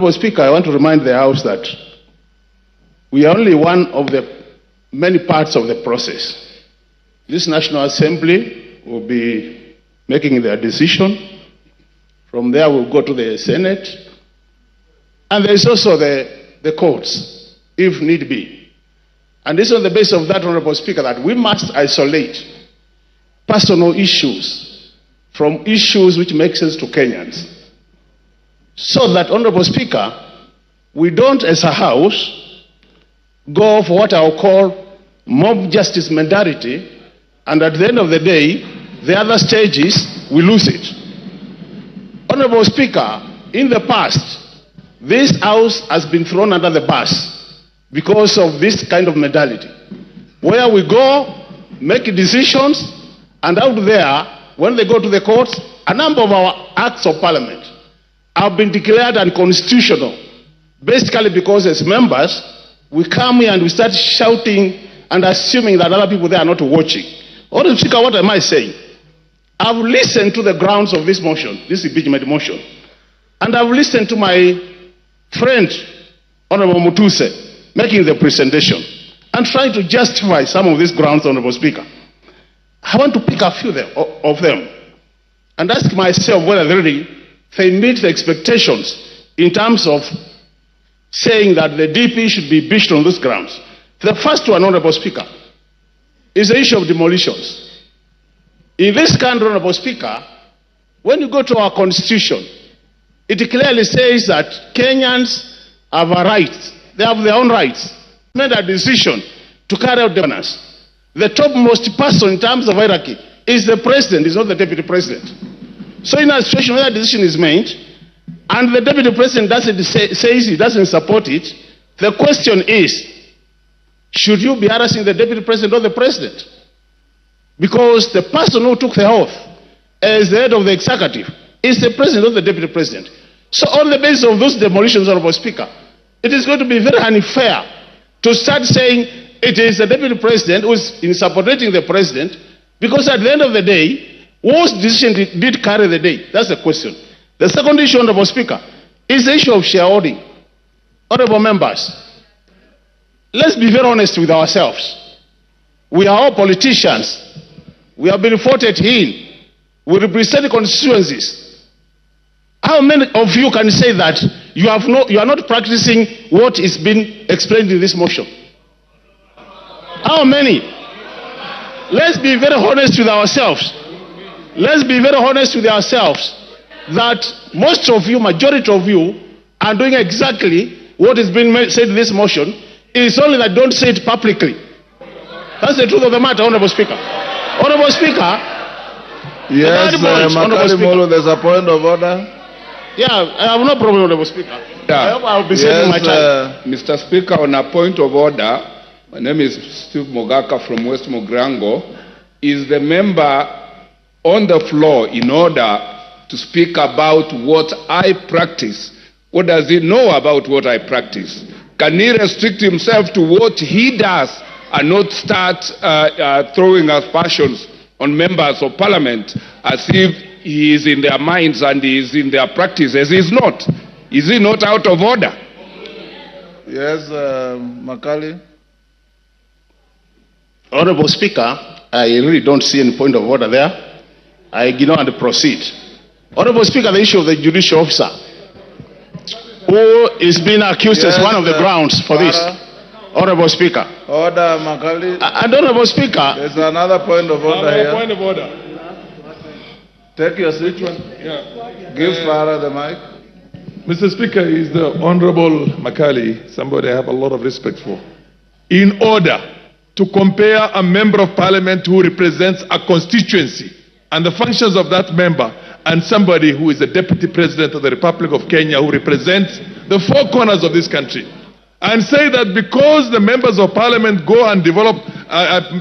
Honourable Speaker, I want to remind the House that we are only one of the many parts of the process. This National Assembly will be making their decision. From there, we'll go to the Senate. And there is also the courts, if need be. And this is on the basis of that, Honourable Speaker, that we must isolate personal issues from issues which make sense to Kenyans. So that, Honourable Speaker, we don't, as a House, go for what I'll call mob justice mentality, and at the end of the day, the other stages, we lose it. Honourable Speaker, in the past, this House has been thrown under the bus because of this kind of mentality, where we go, make decisions, and out there, when they go to the courts, a number of our acts of parliament have been declared unconstitutional, basically because as members, we come here and we start shouting and assuming that other people there are not watching. Honourable Speaker, what am I saying? I've listened to the grounds of this motion, this impeachment motion, and I've listened to my friend, Honourable Mutuse, making the presentation and trying to justify some of these grounds, Honourable Speaker. I want to pick a few of them and ask myself whether they meet the expectations in terms of saying that the DP should be impeached on those grounds. The first one, Honourable Speaker, is the issue of demolitions. In this country, Honourable Speaker, when you go to our constitution, it clearly says that Kenyans have a right, they have their own rights, made a decision to carry out governance. The topmost person in terms of hierarchy is the president, is not the deputy president. So in a situation where a decision is made, and the deputy president says he doesn't support it, the question is, should you be harassing the deputy president or the president? Because the person who took the oath as the head of the executive is the president or the deputy president. So on the basis of those demolitions, Honourable Speaker, it is going to be very unfair to start saying it is the deputy president who is in supporting the president, because at the end of the day, whose decision did carry the day? That's the question. The second issue, Honourable Speaker, is the issue of shareholding. Honourable members, let's be very honest with ourselves. We are all politicians. We have been voted in. We represent constituencies. How many of you can say that you are not practicing what is being explained in this motion? How many? Let's be very honest with ourselves. Let's be very honest with ourselves that most of you, majority of you, are doing exactly what is being said in this motion. It's only that don't say it publicly. That's the truth of the matter, Honourable Speaker. Honourable Speaker. Yes, Makali Mulu, there's a point of order. Yeah, I have no problem, Honourable Speaker. Yeah. I hope I'll be saving my time. Mr. Speaker, on a point of order, my name is Stoop from West Mogrango. Is the member on the floor in order to speak about what I practice? What does he know about what I practice? Can he restrict himself to what he does and not start throwing aspersions on members of parliament as if he is in their minds and he is in their practices? He's not. Is he not out of order? Yes, Makali. Honourable Speaker, I really don't see any point of order there. I ignore and proceed. Honourable Speaker, the issue of the judicial officer who is being accused as one of the grounds for this. Honourable Speaker. Order, Makali. And Honourable Speaker. There's another point of order here. Point of order. Take your seat. Yeah. Give Farah the mic. Mr. Speaker, is the Honorable Makali, somebody I have a lot of respect for. In order to compare a member of parliament who represents a constituency and the functions of that member and somebody who is the deputy president of the Republic of Kenya who represents the four corners of this country, and say that because the members of parliament go and develop,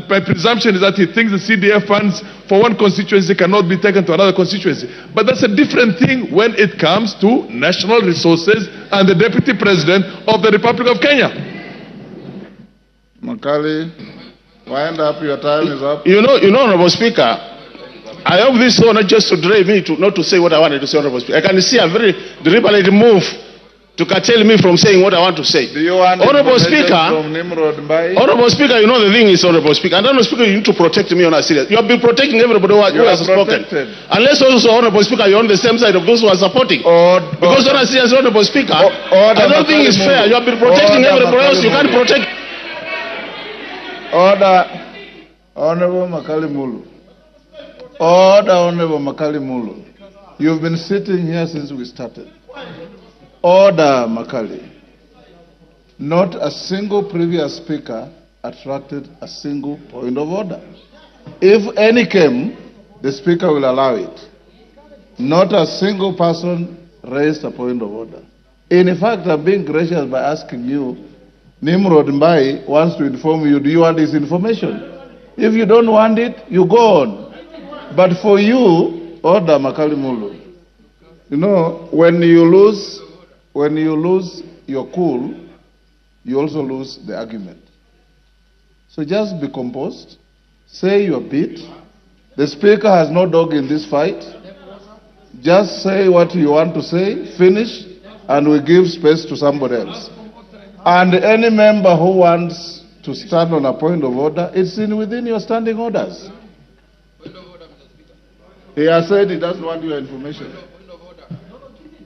my presumption is that he thinks the CDF funds for one constituency cannot be taken to another constituency. But that's a different thing when it comes to national resources and the deputy president of the Republic of Kenya. Makali, wind up, your time is up. You know, Honourable Speaker, I hope this not just to drive me not to say what I wanted to say, Honourable Speaker. I can see a very deliberate move to curtail me from saying what I want to say. Do you want Honorable information Speaker, from Nimrod Mbai? Honorable Speaker, you know the thing is, Honorable Speaker, and Honorable Speaker, you need to protect me on a serious. You have been protecting everybody who You has are spoken. protected. Unless also, Honorable Speaker, you're on the same side of those who are supporting. Because on a serious, Honorable Speaker, I don't think it's fair. You have been protecting everybody else. You can't protect. Order, Honorable Makali Mulu. Order, Honorable Makali Mulu. You've been sitting here since we started. Order, Makali. Not a single previous speaker attracted a single point of order. If any came, the speaker will allow it. Not a single person raised a point of order. In fact, I'm being gracious by asking you, Nimrod Mbai wants to inform you, do you want this information? If you don't want it, you go on. But for you, order, Makali Mulu. You know, when you lose your cool, you also lose the argument. So just be composed, say your bit. The speaker has no dog in this fight. Just say what you want to say, finish, and we give space to somebody else. And any member who wants to stand on a point of order, it's within your standing orders. He has said he doesn't want your information.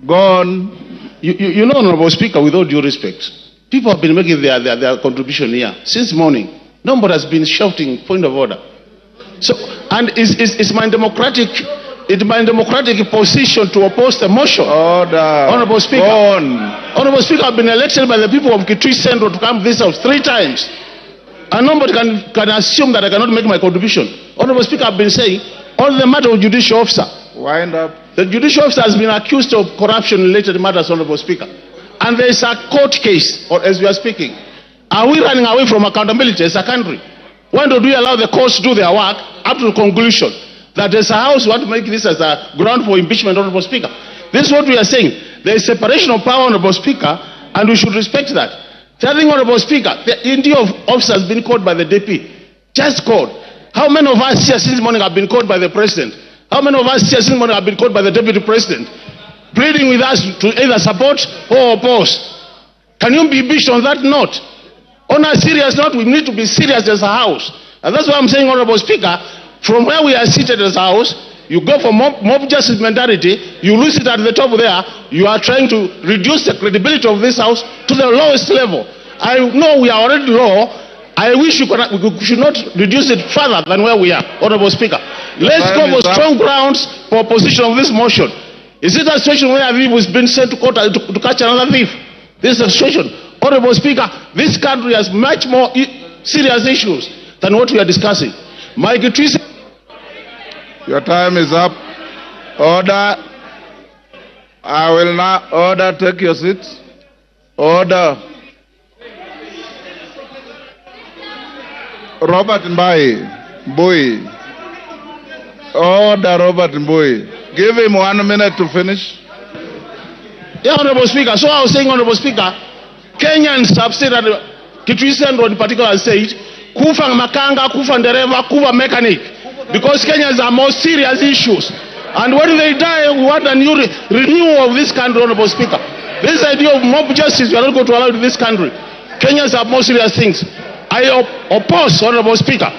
Go on. You know, Honorable Speaker, with all due respect, people have been making their contribution here since morning. Nobody has been shouting point of order. So, and it's my democratic position to oppose the motion. Order. Honorable Speaker. Go on. Honorable Speaker, I've been elected by the people of Kitui Central to come to this house 3 times. And nobody can assume that I cannot make my contribution. Honorable Speaker, I've been saying, on the matter of judicial officer. Wind up. The judicial officer has been accused of corruption-related matters, Honorable Speaker. And there is a court case, or as we are speaking. Are we running away from accountability as a country? When do we allow the courts to do their work up to the conclusion that as a house we want to make this as a ground for impeachment, Honorable Speaker? This is what we are saying. There is separation of power, Honorable Speaker, and we should respect that. Telling Honorable Speaker, the India of officers has been called by the DP. Just called. How many of us here since morning have been called by the President? How many of us here since morning have been called by the Deputy President? Pleading with us to either support or oppose. Can you be impeached on that note? On a serious note, we need to be serious as a house. And that's why I'm saying, Honorable Speaker, from where we are seated as a house, you go for mob justice mentality, you lose it at the top there, you are trying to reduce the credibility of this house to the lowest level. I know we are already low. I wish we should not reduce it further than where we are, Honorable Speaker. Let's go for strong grounds for opposition of this motion. Is it a situation where a thief was being sent to court to catch another thief? This is a situation. Honorable Speaker, this country has much more serious issues than what we are discussing. Mike Trice. Your time is up. Order. I will now order. Take your seats. Order. Robert Mbai. Boy. Order, Robert Mbai. Give him 1 minute to finish. Yeah, Honorable Speaker. So I was saying, Honorable Speaker, Kenyans have said that Kitui Central in particular has said, kufa makanga, kufa ndereva, kufa mechanic. Because Kenyans are more serious issues. And when they die, we want a new renewal of this country, Honorable Speaker. This idea of mob justice, we are not going to allow in this country. Kenyans have more serious things. I oppose, Honorable Speaker,